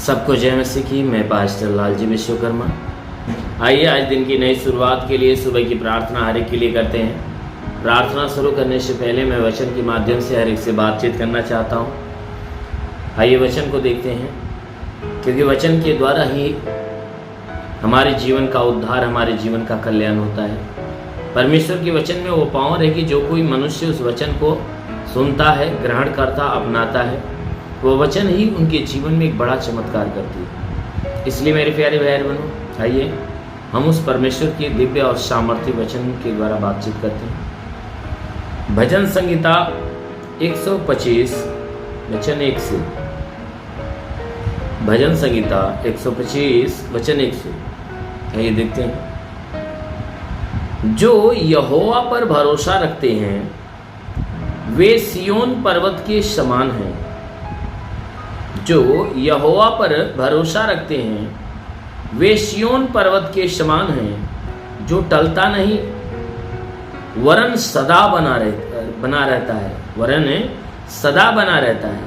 सबको जय मसीह की। मैं पास्टर लालजी विश्वकर्मा। आइए आज दिन की नई शुरुआत के लिए सुबह की प्रार्थना हर एक के लिए करते हैं। प्रार्थना शुरू करने से पहले मैं वचन के माध्यम से हर एक से बातचीत करना चाहता हूँ। आइए वचन को देखते हैं, क्योंकि वचन के द्वारा ही हमारे जीवन का उद्धार, हमारे जीवन का कल्याण होता है। परमेश्वर के वचन में वो पावर है कि जो कोई मनुष्य उस वचन को सुनता है, ग्रहण करता, अपनाता है, वो वचन ही उनके जीवन में एक बड़ा चमत्कार करती है। इसलिए मेरे प्यारे भाई बहनों, आइए हम उस परमेश्वर के दिव्य और सामर्थ्य वचन के द्वारा बातचीत करते हैं। भजन संहिता 125 वचन 1 से। भजन संहिता 125 वचन 1 से आइए देखते हैं। जो यहोवा पर भरोसा रखते हैं वे सिय्योन पर्वत के समान हैं। जो यहोवा पर भरोसा रखते हैं वे सिय्योन पर्वत के समान हैं, जो टलता नहीं वरन सदा बना रहता है, वरन सदा बना रहता है।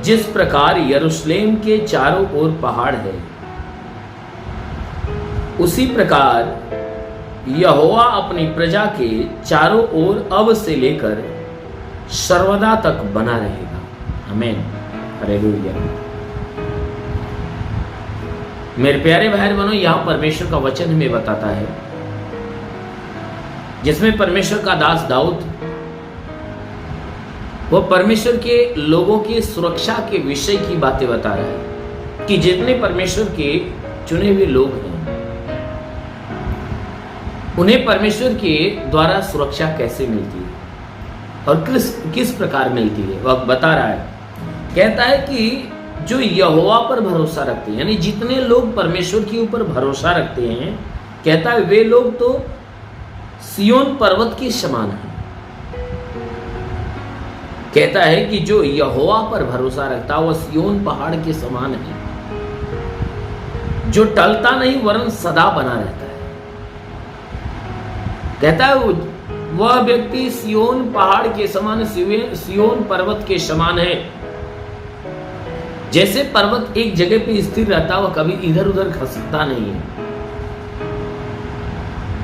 जिस प्रकार यरूशलेम के चारों ओर पहाड़ है, उसी प्रकार यहोवा अपनी प्रजा के चारों ओर अब से लेकर सर्वदा तक बना रहेगा। आमीन, हालेलुया। मेरे प्यारे भाई बहनों, यहाँ परमेश्वर का वचन हमें बताता है, जिसमें परमेश्वर का दास दाऊद वो परमेश्वर के लोगों की सुरक्षा के विषय की बातें बता रहा है कि जितने परमेश्वर के चुने हुए लोग हैं उन्हें परमेश्वर के द्वारा सुरक्षा कैसे मिलती है और किस प्रकार मिलती है। वह बता रहा है, कहता है कि जो यहोवा पर भरोसा रखते हैं, यानी जितने लोग परमेश्वर के ऊपर भरोसा रखते हैं, कहता है वे लोग तो सिय्योन पर्वत के समान हैं। कहता है कि जो यहोवा पर भरोसा रखता है वह सिय्योन पहाड़ के समान है, जो टलता नहीं वरन सदा बना रहता है। कहता है वह व्यक्ति सिय्योन पहाड़ के समान, सिय्योन पर्वत के समान है। जैसे पर्वत एक जगह पे स्थिर रहता, वह कभी इधर उधर खसकता नहीं है,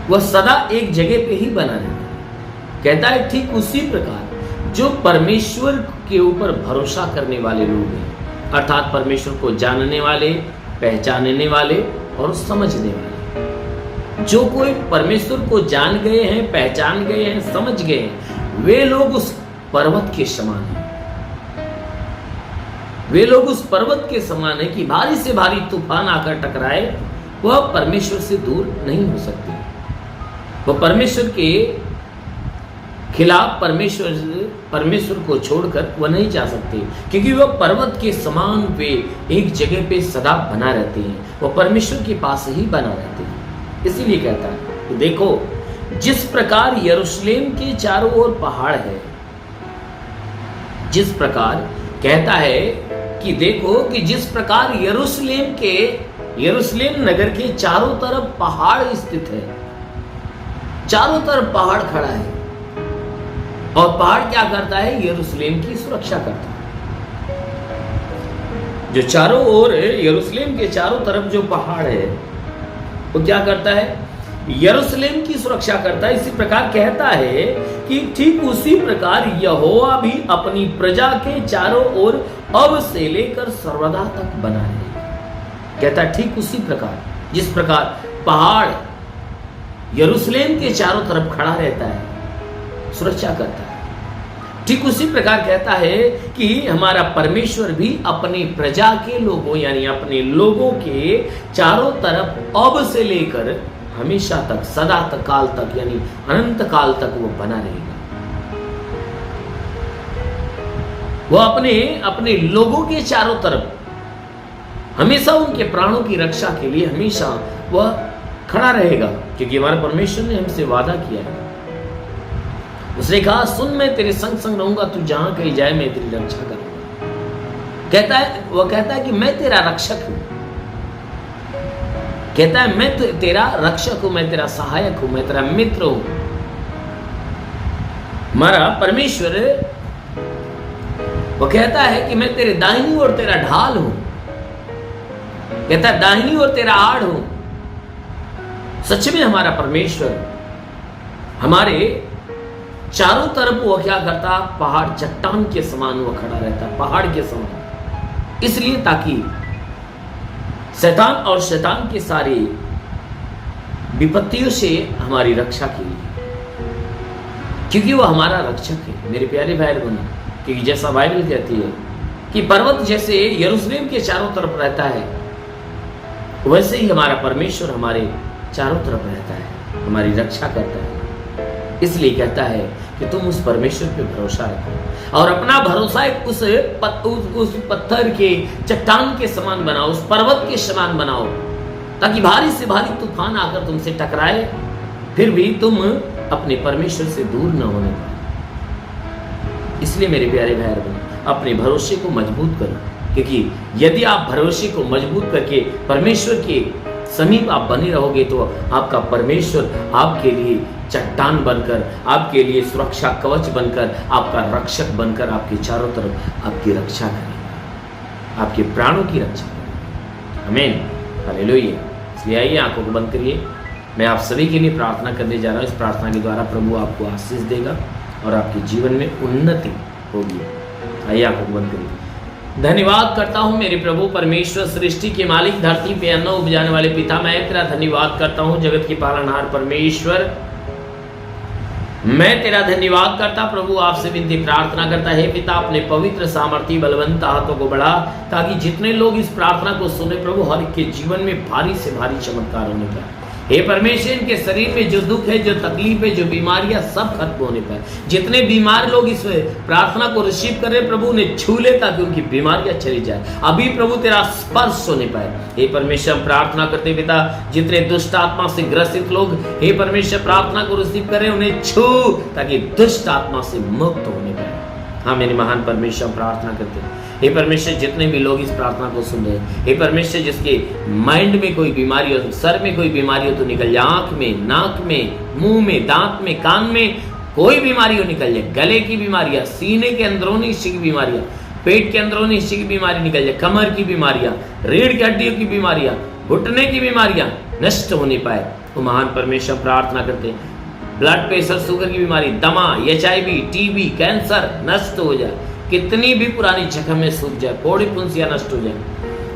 वह सदा एक जगह पे ही बना रहता है। कहता है ठीक उसी प्रकार जो परमेश्वर के ऊपर भरोसा करने वाले लोग हैं, अर्थात परमेश्वर को जानने वाले, पहचानने वाले और समझने वाले, जो कोई परमेश्वर को जान गए हैं, पहचान गए हैं, समझ गए हैं, वे लोग उस पर्वत के समान हैं। वे लोग उस पर्वत के समान है कि भारी से भारी तूफान आकर टकराए, वह परमेश्वर से दूर नहीं हो सकते। वह परमेश्वर के खिलाफ परमेश्वर को छोड़कर वह नहीं जा सकते, क्योंकि वह पर्वत के समान वे एक जगह पे सदा बना रहते हैं, वह परमेश्वर के पास ही बना रहते हैं। इसीलिए कहता है कि देखो, जिस प्रकार यरूशलेम के चारों ओर पहाड़ है, जिस प्रकार कहता है कि देखो कि जिस प्रकार यरूशलेम नगर के चारों तरफ पहाड़ स्थित है, चारों तरफ पहाड़ खड़ा है, और पहाड़ क्या करता है? यरूशलेम की सुरक्षा करता है। जो चारों ओर यरूशलेम के चारों तरफ जो पहाड़ है वो क्या करता है? यरूशलेम की सुरक्षा करता है। इसी प्रकार कहता है कि ठीक उसी प्रकार यहोवा भी अपनी प्रजा के चारों ओर अब से लेकर सर्वदा तक बना रहेगा। कहता है ठीक उसी प्रकार जिस प्रकार पहाड़ यरूशलेम के चारों तरफ खड़ा रहता है, सुरक्षा करता है, ठीक उसी प्रकार कहता है कि हमारा परमेश्वर भी अपनी प्रजा के लोगों, यानी अपने लोगों के चारों तरफ अब से लेकर हमेशा तक, सदा तक, काल तक, यानी अनंत काल तक वो बना रहेगा। वह अपने लोगों के चारों तरफ हमेशा उनके प्राणों की रक्षा के लिए हमेशा वह खड़ा रहेगा, क्योंकि हमारे परमेश्वर ने हमसे वादा किया है। उसने कहा, सुन मैं तेरे संग संग रहूंगा, तू जहां कहीं जाए मैं तेरी रक्षा करूंगा। वह कहता है कि मैं तेरा रक्षक हूं। कहता है मैं तेरा रक्षक हूं, मैं तेरा सहायक हूं, मैं तेरा मित्र हूं। हमारा परमेश्वर वो कहता है कि मैं तेरे दाहिनी ओर तेरा ढाल हूं, कहता है दाहिनी ओर तेरा आड़ हूं। सच में हमारा परमेश्वर हमारे चारों तरफ वो क्या करता, पहाड़ चट्टान के समान वो खड़ा रहता, पहाड़ के समान, इसलिए ताकि शैतान और शैतान के सारे विपत्तियों से हमारी रक्षा के लिए, क्योंकि वो हमारा रक्षक है मेरे प्यारे भाई बहनों। क्योंकि जैसा बाइबल कहती है कि पर्वत जैसे यरूशलेम के चारों तरफ रहता है, वैसे ही हमारा परमेश्वर हमारे चारों तरफ रहता है, हमारी रक्षा करता है। इसलिए कहता है कि तुम उस परमेश्वर पे भरोसा रखो और अपना भरोसा उस पत्थर के चट्टान के समान बनाओ, उस पर्वत के समान बनाओ, ताकि भारी से भारी तूफान आकर तुमसे टकराए, फिर भी तुम अपने परमेश्वर से दूर न होने पाओ। इसलिए मेरे प्यारे भाई बहन, अपने भरोसे को मजबूत करो, क्योंकि यदि आप भरोसे को मजबूत करके परमेश्वर के समीप आप बने रहोगे तो आपका परमेश्वर आपके लिए चट्टान बनकर, आपके लिए सुरक्षा कवच बनकर, आपका रक्षक बनकर आपके चारों तरफ आपकी रक्षा करेगा, आपके प्राणों की रक्षा करेगा। आमीन, हालेलुया। इसलिए आइए आंखों को बंद करिए, मैं आप सभी के लिए प्रार्थना करने जा रहा हूँ। इस प्रार्थना के द्वारा प्रभु आपको आशीष देगा और आपके जीवन में उन्नति होगी। आइए आंखों को बंद करिए। धन्यवाद करता हूँ मेरे प्रभु परमेश्वर, सृष्टि के मालिक, धरती पे अन्न उपजाने वाले पिता, मैं तेरा धन्यवाद करता हूँ जगत के पालनहार परमेश्वर। मैं तेरा धन्यवाद करता प्रभु, आपसे विनती प्रार्थना करता है पिता, अपने पवित्र सामर्थी बलवंत हाथों को बढ़ा, ताकि जितने लोग इस प्रार्थना को सुने प्रभु, हर एक के जीवन में भारी से भारी चमत्कार होने पाए। हे परमेश्वर, इनके शरीर में जो दुख है, जो तकलीफ है, जो बीमारियां, सब खत्म होने पाए। जितने बीमार लोग इस प्रार्थना को रिसीव कर रहे प्रभु, उन्हें छू ले ताकि उनकी बीमारियां चली जाए। अभी प्रभु तेरा स्पर्श होने पाए। हे परमेश्वर, हम प्रार्थना करते पिता, जितने दुष्ट आत्मा से ग्रसित लोग हे परमेश्वर प्रार्थना को रिसीव कर रहे, उन्हें छू ताकि दुष्ट आत्मा से मुक्त होने पाए। हाँ मेरे महान परमेश्वर, प्रार्थना करते हैं हे परमेश्वर, जितने भी लोग इस प्रार्थना को सुन रहे हैं, हे परमेश्वर, जिसके माइंड में कोई बीमारी हो, सर में कोई बीमारी हो तो निकल जाए, आंख में, नाक में, मुंह में, दांत में, कान में कोई बीमारी हो निकल जाए, गले की बीमारियां, सीने के अंदरूनी हिस्से की बीमारियां, पेट के अंदरूनी हिस्से की बीमारी निकल जाए, कमर की बीमारियां, रीढ़ की हड्डियों की बीमारियां, घुटने की बीमारियां नष्ट होने पाए। तो महान परमेश्वर प्रार्थना करते हैं, ब्लड प्रेशर, शुगर की बीमारी, दमा, HIV, TB, कैंसर नष्ट हो जाए, कितनी भी पुरानी जख्म में सूख जाए, फोड़ी फुंसियां नष्ट हो जाए।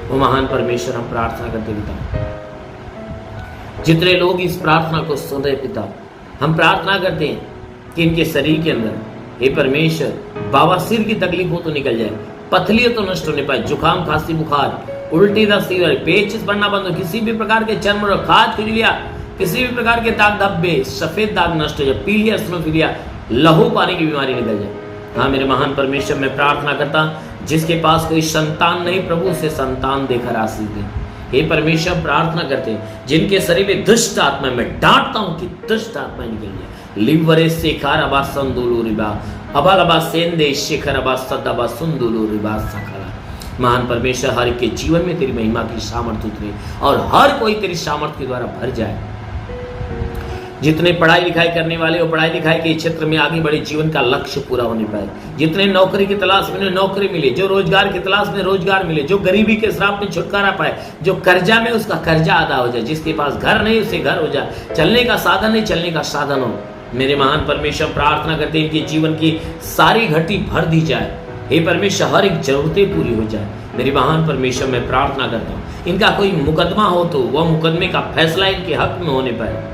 वो महान परमेश्वर, हम प्रार्थना करते पिता, जितने लोग इस प्रार्थना को सुन रहे पिता, हम प्रार्थना करते हैं कि इनके शरीर के अंदर हे परमेश्वर बवासीर की तकलीफ हो तो निकल जाए, पथलियां तो नष्ट होने पाए, जुकाम, खांसी, बुखार, उल्टी, दस्ती, पेचिस बढ़ना बंद हो, किसी भी प्रकार के चर्म रोग, खाज, खुजलियां, किसी भी प्रकार के दाग धब्बे, सफेद दाग नष्ट हो जाए, पीलिया, एसिनोफिलिया, लहू पानी की बीमारी निकल जाए। हाँ मेरे महान परमेश्वर, मैं प्रार्थना करता, जिसके पास कोई संतान नहीं प्रभु, से संतान देकर आशीष दे। हे परमेश्वर, प्रार्थना करते हैं जिनके शरीर में दुष्ट आत्मा, मैं डांटता हूं कि दुष्ट आत्मा निकल जाए। लिवरे शेखर अबा संदुलु रिबा अबल अबा सेंदे शेखर अबा सदबा सुंदुलु रिबा सखला। महान परमेश्वर, हर एक के जीवन में तेरी महिमा की सामर्थ्य उतरे और हर कोई तेरी सामर्थ्य के द्वारा भर जाए। जितने पढ़ाई लिखाई करने वाले, वो पढ़ाई लिखाई के क्षेत्र में आगे बढ़े, जीवन का लक्ष्य पूरा होने पाए। जितने नौकरी की तलाश में नौकरी मिले, जो रोजगार की तलाश में रोजगार मिले, जो गरीबी के श्राप में छुटकारा पाए, जो कर्जा में उसका कर्जा अदा हो जाए, जिसके पास घर नहीं उसे घर हो जाए, चलने का साधन नहीं चलने का साधन हो। मेरे महान परमेश्वर, प्रार्थना करते हैं इनके जीवन की सारी घटी भर दी जाए। हे परमेश्वर, हर एक जरूरतें पूरी हो जाए। मेरे महान परमेश्वर, मैं प्रार्थना करता हूँ इनका कोई मुकदमा हो तो वह मुकदमे का फैसला इनके हक में होने पाए।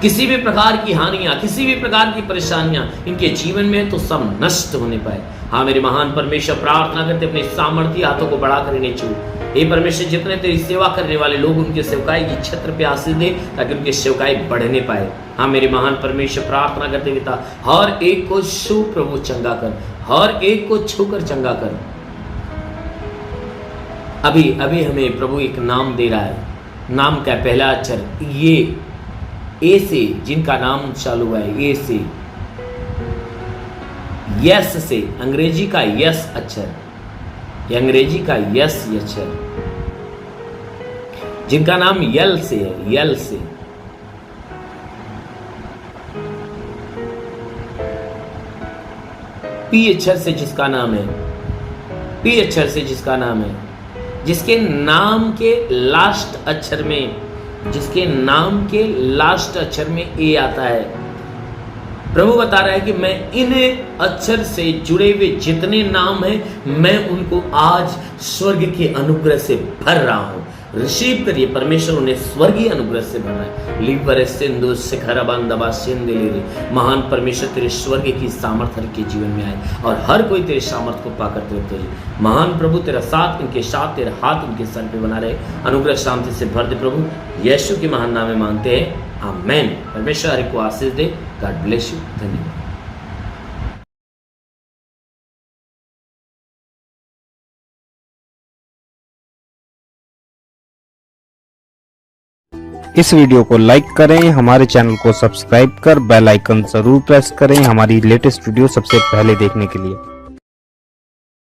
किसी भी प्रकार की हानियां, किसी भी प्रकार की परेशानियां इनके जीवन में तो सब नष्ट होने पाए। हाँ मेरे महान परमेश्वर, प्रार्थना करते अपने सामर्थ्य हाथों को बढ़ाकर इन्हें छू। हे परमेश्वर, जितने तेरी सेवा करने वाले लोग, उनके सेवकाई की छत्र पे आशीष दे ताकि उनकी सेवकाई बढ़ने पाए। हाँ मेरे महान परमेश्वर, प्रार्थना करते पिता, हर एक को छू प्रभु, चंगा कर, हर एक को छूकर चंगा कर। अभी अभी हमें प्रभु एक नाम दे रहा है, नाम का पहला अक्षर ये ए से, जिनका नाम चालू हुआ है ए से, यस से, अंग्रेजी का यस अक्षर, अंग्रेजी का यस अक्षर, जिनका नाम यल से है, यल से, पी अक्षर से जिसका नाम है, पी अक्षर से जिसका नाम है, जिसके नाम के लास्ट अक्षर में, जिसके नाम के लास्ट अक्षर में ए आता है। प्रभु बता रहा है कि मैं इन अक्षर से जुड़े हुए जितने नाम हैं, मैं उनको आज स्वर्ग के अनुग्रह से भर रहा हूं। रिसीव करिए, परमेश्वर उन्हें स्वर्गीय अनुग्रह से भर रहा है। लिवर सिंधु शिखर बंदबा सिंधुली, महान परमेश्वर तेरे स्वर्ग की सामर्थ्य के जीवन में आए और हर कोई तेरे सामर्थ्य को पाकर तेरे महान प्रभु तेरा साथ, इनके साथ तेरा हाथ उनके सर पे बना रहे, अनुग्रह शांति से भर दे प्रभु, यीशु के महान नाम में मांगते हैं, आमेन। परमेश्वर हर को आशीष दे। God bless you. धन्यवाद। इस वीडियो को लाइक करें, हमारे चैनल को सब्सक्राइब कर बेल आइकन जरूर प्रेस करें हमारी लेटेस्ट वीडियो सबसे पहले देखने के लिए।